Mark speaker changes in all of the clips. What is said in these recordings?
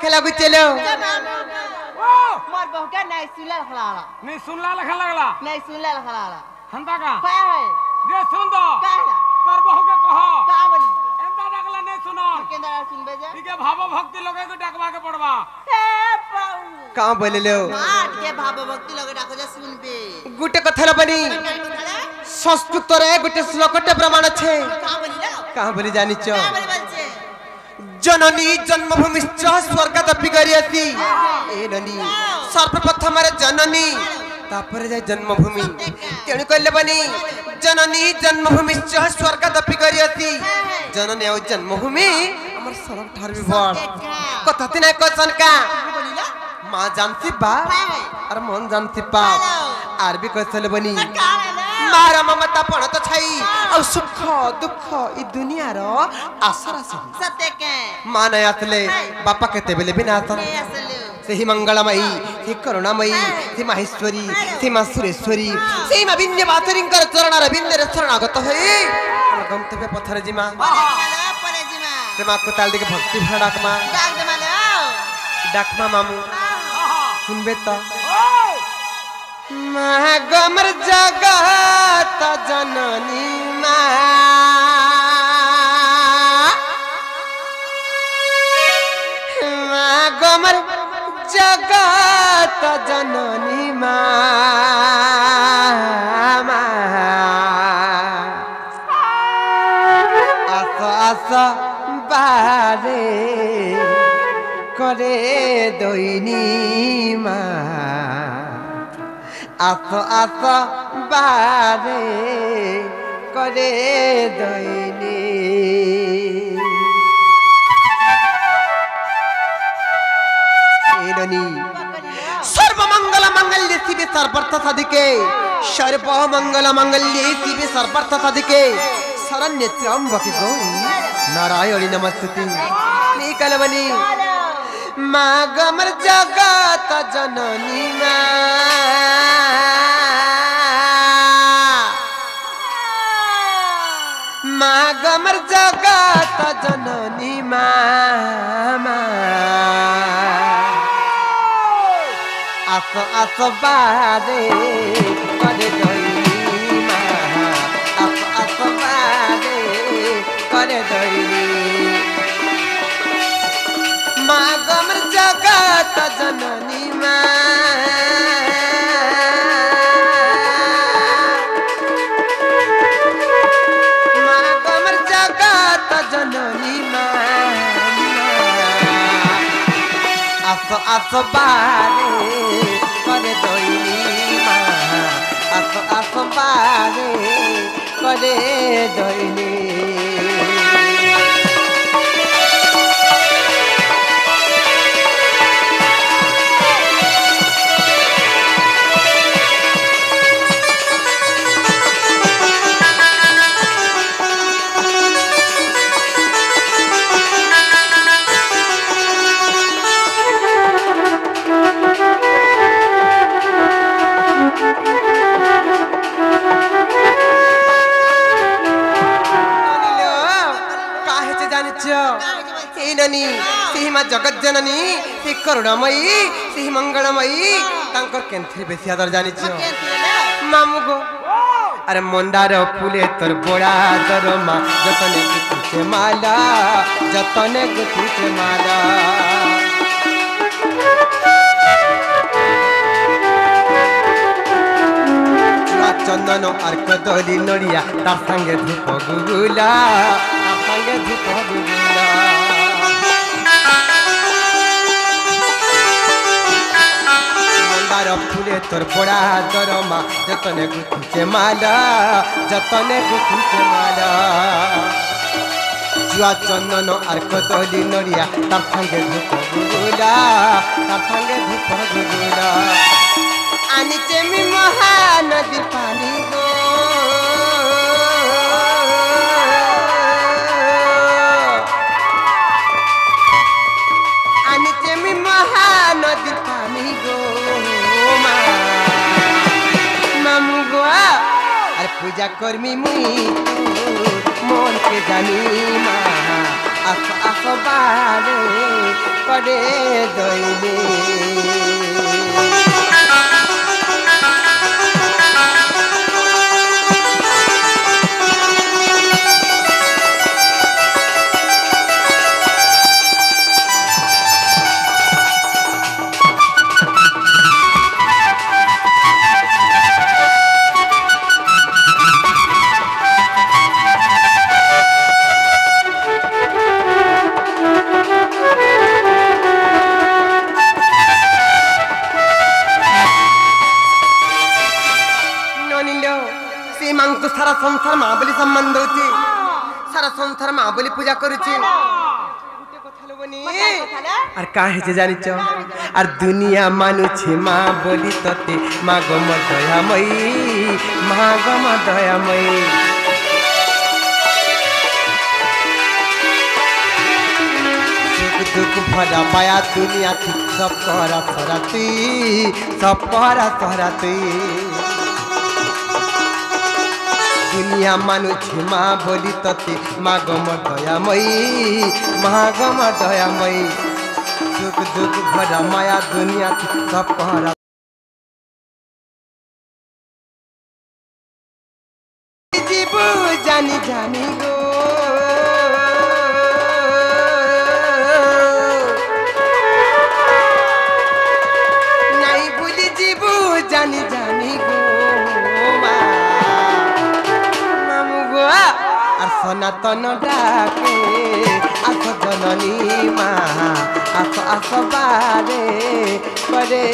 Speaker 1: खेला गुच चलो
Speaker 2: मोर बहु के नहीं सुनला खलाला
Speaker 3: नहीं सुनला लखन लगला
Speaker 2: नहीं सुनला खलाला
Speaker 3: हंदा का
Speaker 2: का है
Speaker 3: रे सुन दो
Speaker 2: का है
Speaker 3: कर बहु के कहो
Speaker 2: का बोली
Speaker 3: एंदा डगला नहीं सुनो
Speaker 2: केंद्र सुनबे जे
Speaker 3: ठीक है भाव भक्ति लोगे को डकवा के पड़वा
Speaker 2: हे पाऊ
Speaker 1: कहाँ बोले लो
Speaker 2: मार के भाव भक्ति लगे डाको जे सुनबे
Speaker 1: गुटे कथला बनी संस्कृत रे गुटे श्लोकटे प्रमाण छे
Speaker 2: का बोली लो
Speaker 1: कहाँ बोली जानी चो
Speaker 2: का बोली बोलछे
Speaker 1: जननी जन्मभूमिश्च स्वर्गादपि गरीयसी ए ननी सर्वप्रथम रे जननी तापर जाय जन्मभूमि तेणु कहले बनी जननी जन्मभूमिश्च स्वर्गादपि गरीयसी जननी और जन्मभूमि हमर सरक ठार भी बड़ कथति नै क्वेश्चन का
Speaker 2: बोली लो
Speaker 1: मां जानती बा और मन जानती बा आर भी कहले बनी मारा ममता पण तो छाई और सुख दुख ई दुनिया रो आसरा से
Speaker 2: सत्य के
Speaker 1: मां न आतले बापा कहते बेले बिना आतन
Speaker 2: नहीं असले
Speaker 1: से मंगलमयी से करुणामयी से माहेश्वरी से मां सुरेश्वरी से मां विंध्यवासिनी कर चरण रविंद्र रे शरणागत होई गंतव्य पथर जिमा
Speaker 2: पले जिमा
Speaker 1: से मां को ताल दे के भक्ति भाडाकमा
Speaker 2: डाक दे मालो
Speaker 1: डाकमा मामू सुनबे तो गमर जगत जननी गमर जगत जननी आस आस बारे करे दोइनी आस आस बारे करे दैनी सर्वमंगल मंगल्य शिवे सर्वार्थ साधिके सर्वमंगल मंगल्य शिवे सर्वार्थ साधिके शरण्ये त्र्यंबके गौरी नारायणी नमस्तुते निकलवनी मां गमर जगत जननी मां गमर जगत जननी आस आस बारे करे दैनी आस आस बारे करे दैनी मां गमर जगत जननी मां गमर जगत जननी आस आस बारे करे दैनी आस आस बारे करे दैनी ननी से मां जगत जननी से करुणामयी से मंगलमयी तांकर केंथि बेसी आदर जानि छ मामू गो अरे मंदार फूले तोर बड़ा दर मां जतने गुथि माला जतने गुथि माला चंदन अर्क दली नड़िया तार संगे धूप गुगुला तार संगे धूप गुगुला फूले तोर बड़ा दरमा जतने गुथुचे माला जतने गुथुचे माला जुआ चंदन अर्क दली नड़िया तार संगे धूप गुगुला तार संगे धूप गुगुला आनिचे मी महानदी पानी गो आनिचे मी महानदी पानी गो मामू गो अरे पूजा कर्मी मुई मन के जानी माँ आस आस बारे करे दैनी सारा संसार माँ बोली सम्बन्ध होची सारा संसार माँ बोली पूजा करूची আর কাহে জানিছ আর দুনিয়া মানুছে মা বলি ততে মা গম দয়াময়ী সুখ দুঃখ ভরা পায়া দুনিয়া সব করা সরাতি दुनिया मानुछि माँ बोली तते माँ गम दयामयी सुख दुख भरा माया दुनिया सब कहरा जीवु जानी जानी गो नहीं बोली जीवु जानी जानी गो सनातन डाके आस जननी माँ आस बारे करे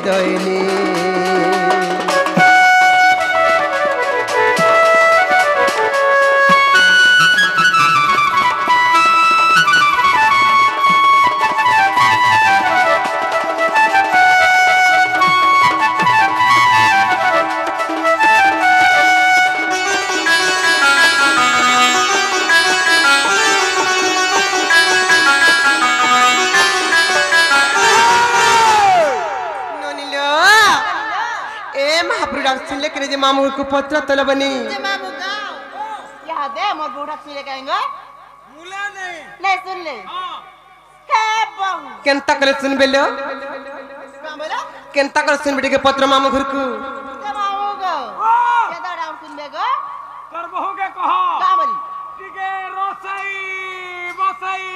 Speaker 1: दैनी लेकिन जे मामू को पत्र तलबनी
Speaker 2: जे मामू गाओ यहाँ दे मोर बूढ़ा सुने कहेंगे
Speaker 3: मुला
Speaker 2: नहीं सुन ले के बहु
Speaker 1: केनता करे सुन बेलो
Speaker 2: का बोला
Speaker 1: केनता करे सुन बेटे के पत्र मामू घर को
Speaker 2: जे मामू गो के दाड़ा सुन बे गो
Speaker 3: कर बहू के कहो
Speaker 2: का बोली
Speaker 3: टिके रोसई बसई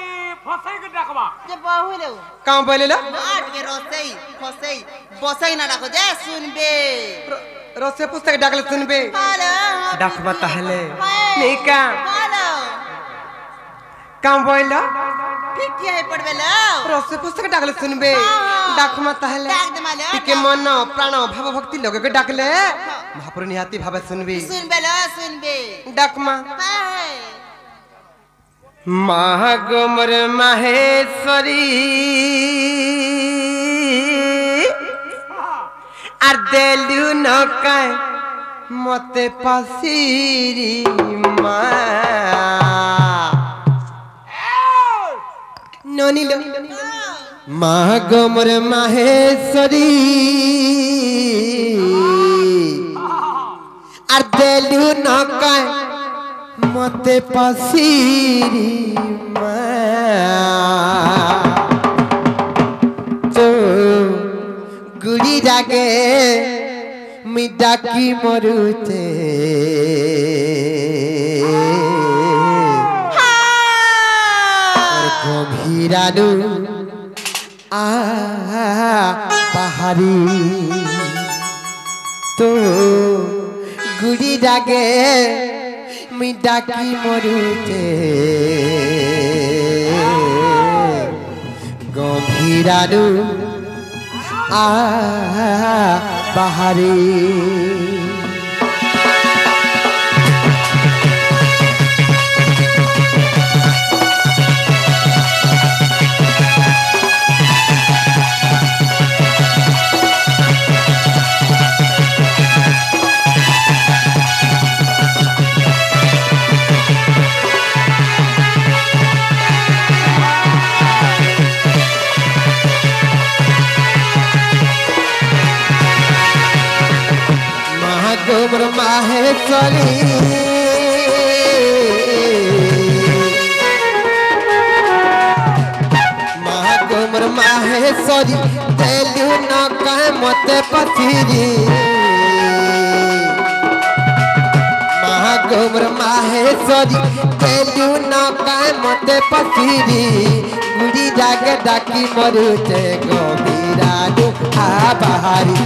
Speaker 3: फसई के डकवा
Speaker 2: जे बहु ले
Speaker 1: काम बोले लो
Speaker 2: आट के रोसई फसई बसई ना रखो जे सुन बे
Speaker 1: रोसे पुस्तक डाकले सुनबे
Speaker 2: हेलो
Speaker 1: डाकबा ताहले नहीं काम बोइला
Speaker 2: ठीक है पड़बे लो
Speaker 1: रोसे पुस्तक डाकले सुनबे डाकमा ताहले
Speaker 2: डाक दे माले
Speaker 1: टिके मन प्राण भाव भक्ति लोग के डाकले महापुर निहाती भाव सुनबे
Speaker 2: सुनबे
Speaker 1: डाकमा महागमर माहेश्वरी আর দেলু নকায় মতে পাসিরি মা ননিল মা গমর মাহেশ্বরী আর দেলু নকায় মতে পাসিরি মা गुड़ी जागे मिडा की मरुते गभीरालू पहाड़ी तो गुड़ी जागे मिडा की मरुते गभीरालू बाहरी गोबर माहेश्वरी माहेश्वरी देलू न कहे मते पथिरी महागौर माहेश्वरी देलू न कहे मते पथिरी गुड़ी जागे डाकी मरुचे गभीरानु आ बाहरी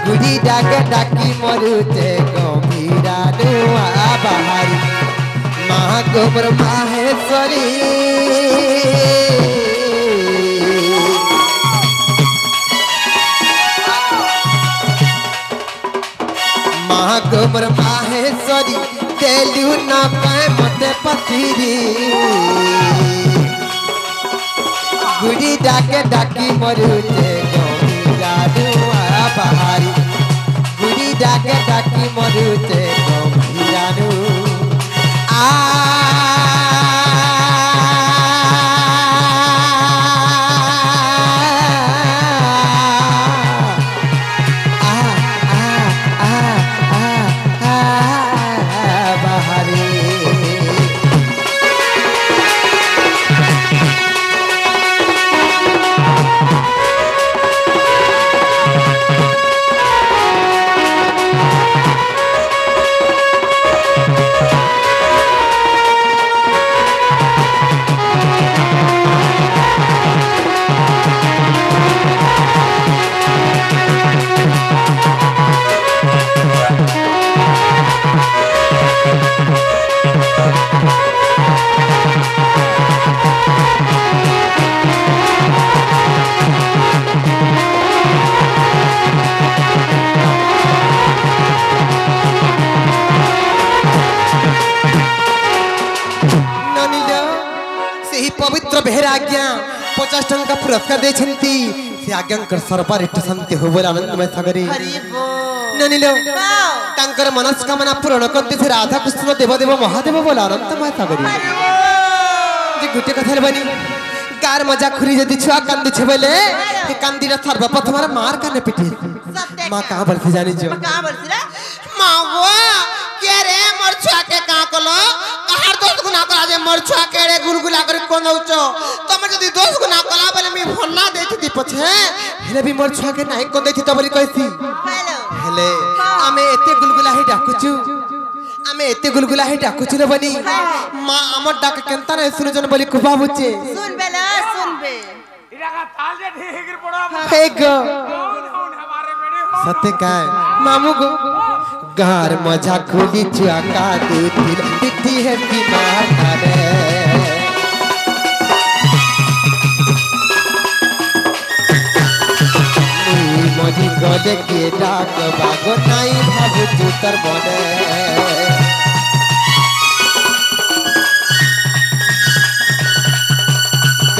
Speaker 1: गुड़ी जागे डाकी मरुचे गभीरानु आ बाहरी महागौर माहेश्वरी महागौर माहेश्वरी देलू न कहे मते पथिरी गुड़ी डाके डाकी मरुचे गभीरानु आ बाहरी गुड़ी डाके डाकी मरुचे गभीरानु पवित्र बेहरा आज्ञा 50 टंका पुरस्कार दे छंती से आज्ञांकर सर्वरिष्ठ शांति हो बोला आनंदमय सागरी ननिलो तांकर मनस्कामना पूर्ण करते से राधा कृष्ण देवदेव महादेव बोला अनंतमय सागरी जे गुटे कथार बनी कार मजा खुरी जदी छुआ कांदी छे बोले हे कांदीरा सर्वप्रथम मार काने पिटे मां कहां बलसे जानी जो
Speaker 2: कहां बोलसी रे
Speaker 1: मां वो के रे मोर छुआ के का कलो कहार दोस्त गुना करा जे मोर छुआ केड़े गुलगुला कर कोन दउचो तमे जदी दोस्त गुना कला बोले मी फन्ना देथि पछे हेले भी मोर छुआ के नाही कोन देथि त बोली कहसी
Speaker 2: हेलो
Speaker 1: हेले आमे एते गुलगुला हे डाकुचु आमे एते गुलगुला हे डाकुचु रे बनी मां हमर डाक केनता नै सुनु जन बोली कुबा बुचे
Speaker 2: सुन बेला सुन बे
Speaker 3: इरा का ताल जे ठीक पड़ा
Speaker 1: हे गो
Speaker 3: कौन हमारे बेड़े हो
Speaker 1: सत्य काय मामू गो गार मजा खुली छुआ का दूतिल पिट्ठी है की मार करे मजी गले के डाक बागो नाई भाबु चुतर बने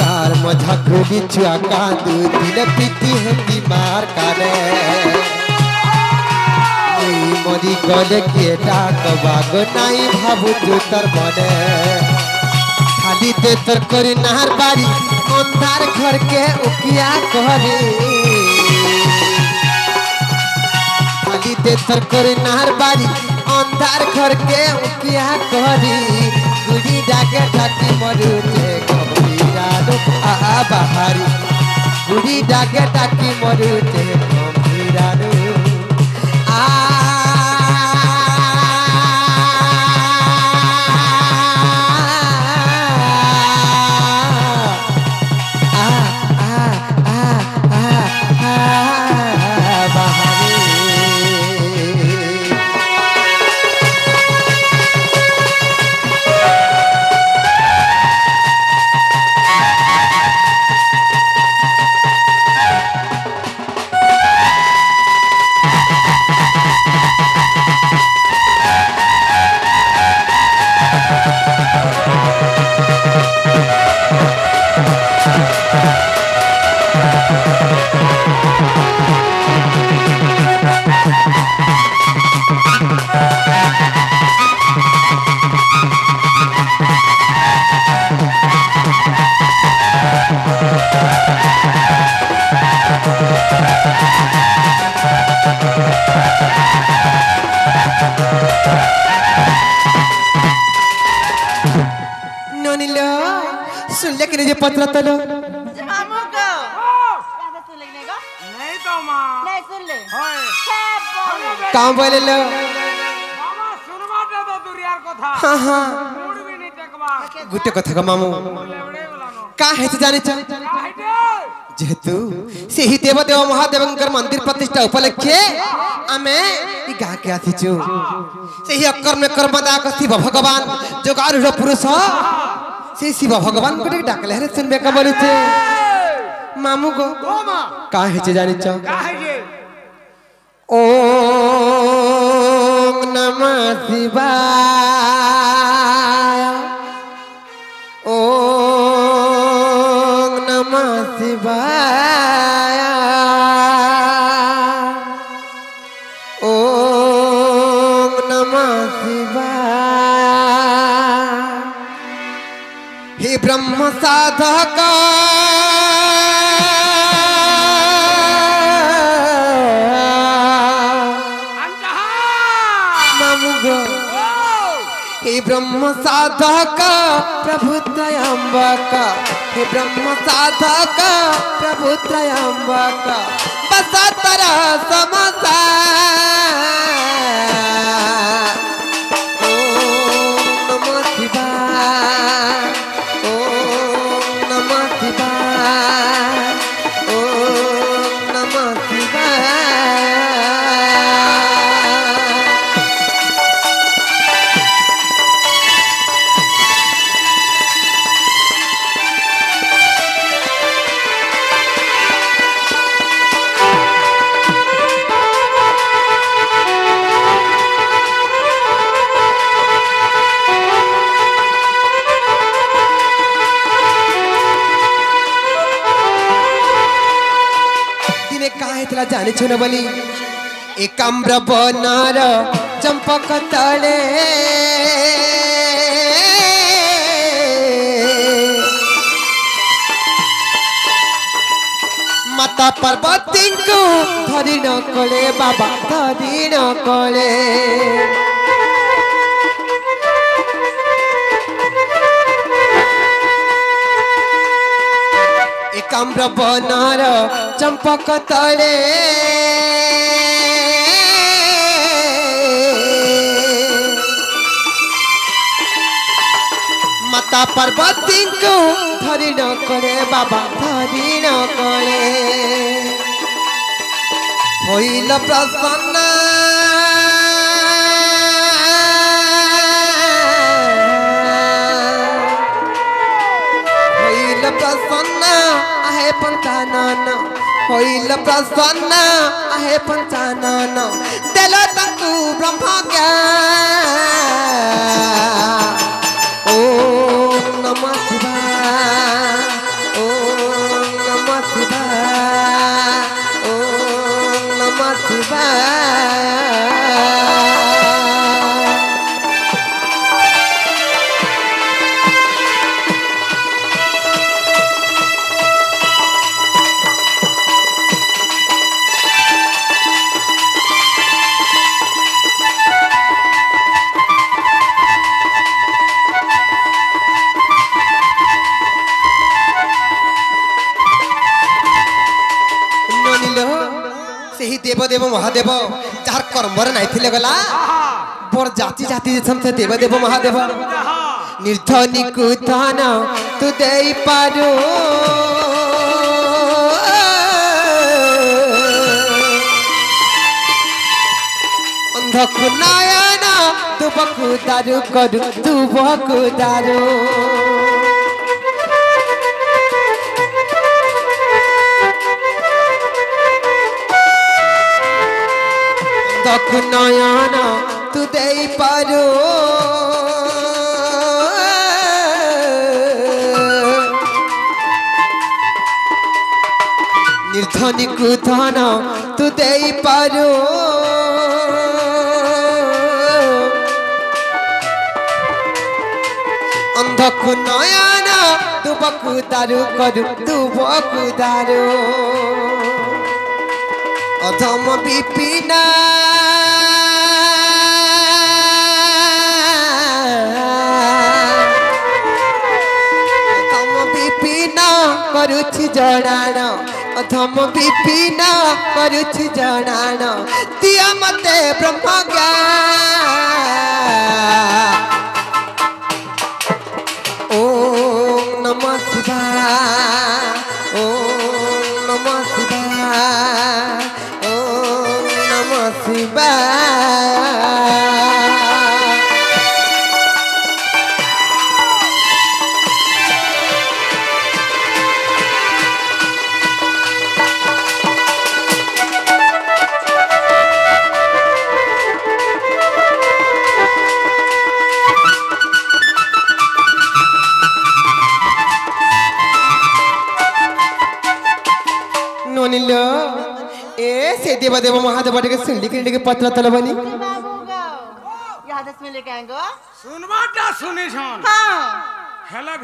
Speaker 1: कार मजा खुली छुआ का दूतिल पिट्ठी है की मार करे मरी गले के डाक बागो नाई भाबु चुतर बने खाली दे तर करी नहर बारी अंधार घर के उकिया करे खाली दे तर करी नहर बारी अंधार घर के उकिया करे गुड़ी डाके ढाकी मरुचे गभीरानु आ बाहरी गुड़ी डाके ढाकी मरुचे गभीरानु ननिलो सुन ले कि जे पतला तलो
Speaker 2: मामू को
Speaker 1: काम बोले लो
Speaker 3: मामा सुनवा दे तो दुरियार कथा
Speaker 1: हाँ हाँ
Speaker 3: मूड भी नहीं टेकवा
Speaker 1: गुटे कथा का मामू
Speaker 3: लेवड़े बोलानो
Speaker 1: का है जाने
Speaker 3: का है
Speaker 1: जेहेतु सेही देवदेव महादेवंकर मंदिर प्रतिष्ठा उपलक्षे आमे ई गा के आसीचु सेही अक्कर में कर्मदा क शिव भगवान जोगारूढ़ पुरुष से शिव भगवान को डाकले रे सुनबे का बोली छे मामू को का है जाने छ
Speaker 3: का है ये
Speaker 1: ओम नमः शिवाय ओम नमः शिवाय ओम नमः शिवाय हे ब्रह्म साधक हे ब्रह्म साधक प्रभु त्रयंबक हे ब्रह्म साधक प्रभु त्रयंबक बसतर समसा ओम नमः शिवाय ओम नमः शिवाय ओम नमः शिवाय जाने छो न बनी एकाम्र बनार चंपक तले माता पार्वती को धरी न कले बाबा धरी न कले एकाम्र बनार चंपक तले माता पार्वती को धरी न करे बाबा धरी न करे होइल प्रसन्न होइल प्रसन्न आहे पंचानन होइल प्रसन्न आहे पंचानन देल तंकु ब्रह्म ज्ञान ओम नमः शिवाय ओम नमः शिवाय ओम नमः शिवाय देवदेव महादेव जार कर्मर नाइथिले गला बर जाति जाति से देवदेव महादेव निर्धनी को धन तू देई पारो अंध को नयन तू बकु दारू करू तू बकु दारू नयन तू देई पारो निर्धनी को धन तू देई पारो अंध को नयन तू बकु दारू करू तू बकु दारू अधम विपिना अधम विपिना करुछि जड़ाण अधम विपिन करुछ जनान दिया मते ब्रह्म ज्ञान ओम नमः शिवाय ओम नमः शिवाय ओम नमः शिवाय नोनिलो ए से देव महादेव के सुनली के पत्र तलबनी
Speaker 2: बाबू गो यहाँ 10 मिनट लेके आएंगे
Speaker 3: सुनवाटा सुनी छन
Speaker 2: हाँ
Speaker 3: हेला